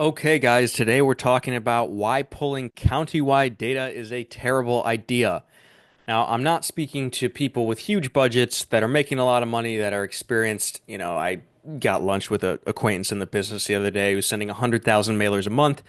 Okay, guys, today we're talking about why pulling county-wide data is a terrible idea. Now, I'm not speaking to people with huge budgets that are making a lot of money that are experienced. I got lunch with an acquaintance in the business the other day who's sending 100,000 mailers a month.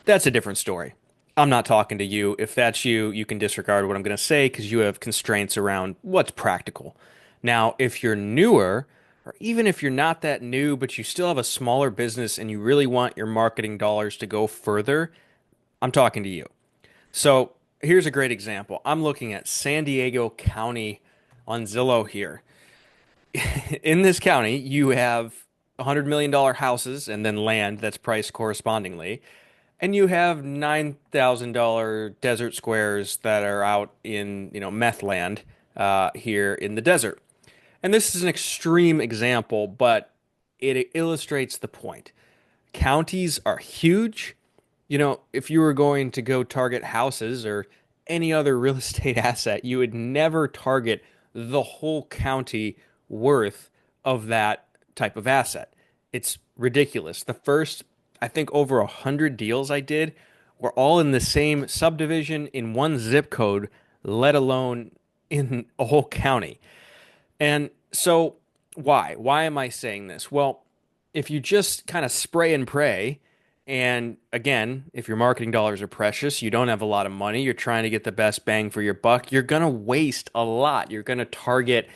That's a different story. I'm not talking to you. If that's you, you can disregard what I'm going to say because you have constraints around what's practical. Now, if you're newer, or even if you're not that new, but you still have a smaller business and you really want your marketing dollars to go further, I'm talking to you. So here's a great example. I'm looking at San Diego County on Zillow here. In this county, you have $100 million houses and then land that's priced correspondingly. And you have $9,000 desert squares that are out in, meth land here in the desert. And this is an extreme example, but it illustrates the point. Counties are huge. If you were going to go target houses or any other real estate asset, you would never target the whole county worth of that type of asset. It's ridiculous. The first, I think, over 100 deals I did were all in the same subdivision in one zip code, let alone in a whole county. And so, why? Why am I saying this? Well, if you just kind of spray and pray, and again, if your marketing dollars are precious, you don't have a lot of money, you're trying to get the best bang for your buck, you're going to waste a lot. You're going to target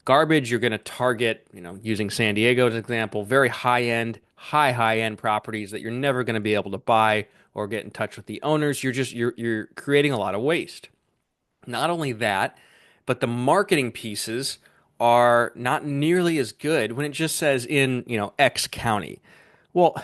garbage, you're going to target, using San Diego as an example, very high end, high end properties that you're never going to be able to buy or get in touch with the owners. You're creating a lot of waste. Not only that, but the marketing pieces are not nearly as good when it just says in, X county. Well,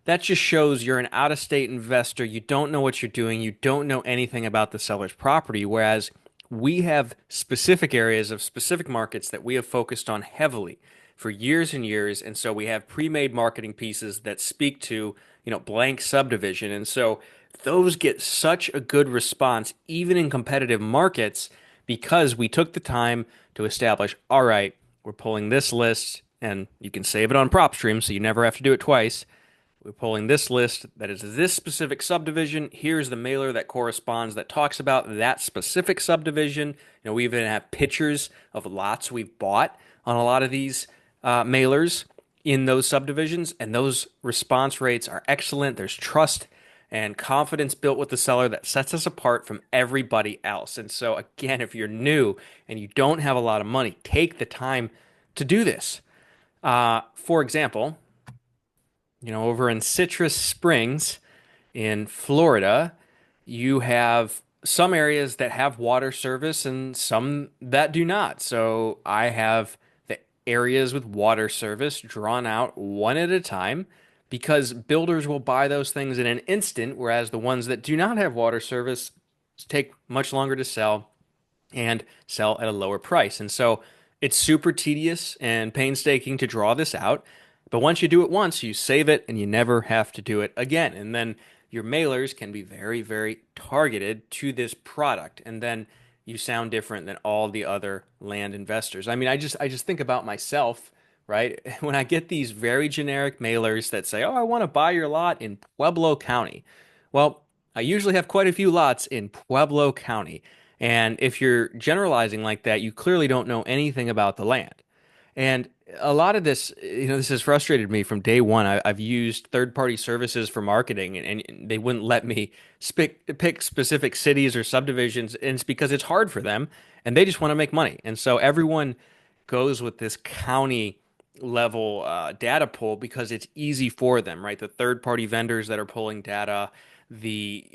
that just shows you're an out-of-state investor. You don't know what you're doing. You don't know anything about the seller's property. Whereas we have specific areas of specific markets that we have focused on heavily for years and years. And so we have pre-made marketing pieces that speak to, blank subdivision. And so those get such a good response, even in competitive markets, because we took the time to establish, all right, we're pulling this list, and you can save it on PropStream, so you never have to do it twice. We're pulling this list that is this specific subdivision. Here's the mailer that corresponds that talks about that specific subdivision. We even have pictures of lots we've bought on a lot of these mailers in those subdivisions, and those response rates are excellent. There's trust and confidence built with the seller that sets us apart from everybody else. And so, again, if you're new and you don't have a lot of money, take the time to do this. For example, over in Citrus Springs in Florida, you have some areas that have water service and some that do not. So I have the areas with water service drawn out one at a time because builders will buy those things in an instant, whereas the ones that do not have water service take much longer to sell and sell at a lower price. And so it's super tedious and painstaking to draw this out. But once you do it once, you save it and you never have to do it again. And then your mailers can be very, very targeted to this product. And then you sound different than all the other land investors. I mean, I just think about myself, right? When I get these very generic mailers that say, "Oh, I want to buy your lot in Pueblo County." Well, I usually have quite a few lots in Pueblo County. And if you're generalizing like that, you clearly don't know anything about the land. And a lot of this, this has frustrated me from day one. I've used third-party services for marketing, and they wouldn't let me pick specific cities or subdivisions, and it's because it's hard for them, and they just want to make money. And so everyone goes with this county level data pull because it's easy for them, right? The third-party vendors that are pulling data, the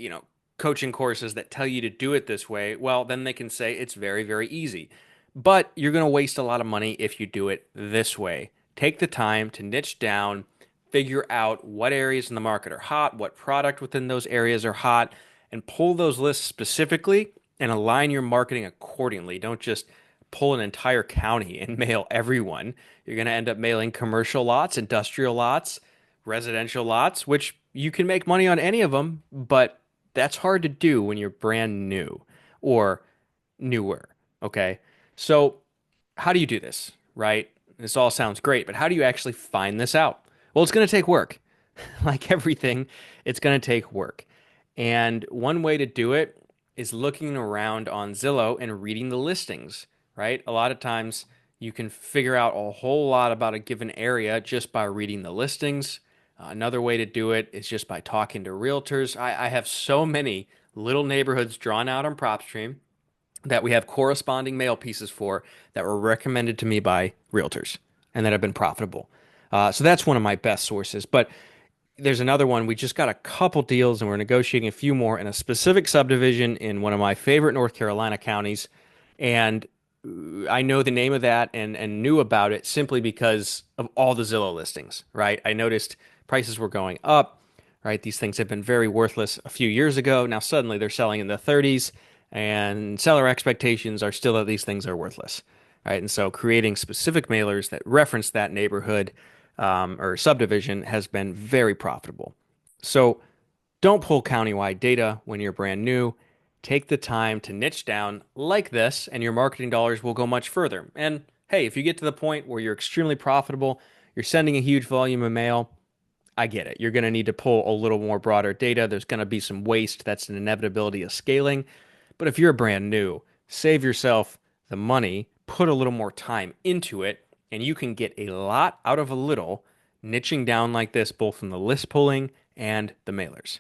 coaching courses that tell you to do it this way, well, then they can say it's very, very easy. But you're going to waste a lot of money if you do it this way. Take the time to niche down, figure out what areas in the market are hot, what product within those areas are hot, and pull those lists specifically and align your marketing accordingly. Don't just pull an entire county and mail everyone. You're going to end up mailing commercial lots, industrial lots, residential lots, which you can make money on any of them, but that's hard to do when you're brand new or newer. Okay. So, how do you do this, right? This all sounds great, but how do you actually find this out? Well, it's going to take work. Like everything, it's going to take work. And one way to do it is looking around on Zillow and reading the listings, right? A lot of times you can figure out a whole lot about a given area just by reading the listings. Another way to do it is just by talking to realtors. I have so many little neighborhoods drawn out on PropStream that we have corresponding mail pieces for that were recommended to me by realtors and that have been profitable. So that's one of my best sources. But there's another one. We just got a couple deals and we're negotiating a few more in a specific subdivision in one of my favorite North Carolina counties. And I know the name of that and knew about it simply because of all the Zillow listings, right? I noticed prices were going up, right? These things have been very worthless a few years ago. Now suddenly they're selling in the 30s, and seller expectations are still that these things are worthless, right? And so creating specific mailers that reference that neighborhood or subdivision has been very profitable. So don't pull countywide data when you're brand new. Take the time to niche down like this, and your marketing dollars will go much further. And hey, if you get to the point where you're extremely profitable, you're sending a huge volume of mail, I get it. You're going to need to pull a little more broader data. There's going to be some waste. That's an inevitability of scaling. But if you're brand new, save yourself the money, put a little more time into it, and you can get a lot out of a little, niching down like this, both from the list pulling and the mailers.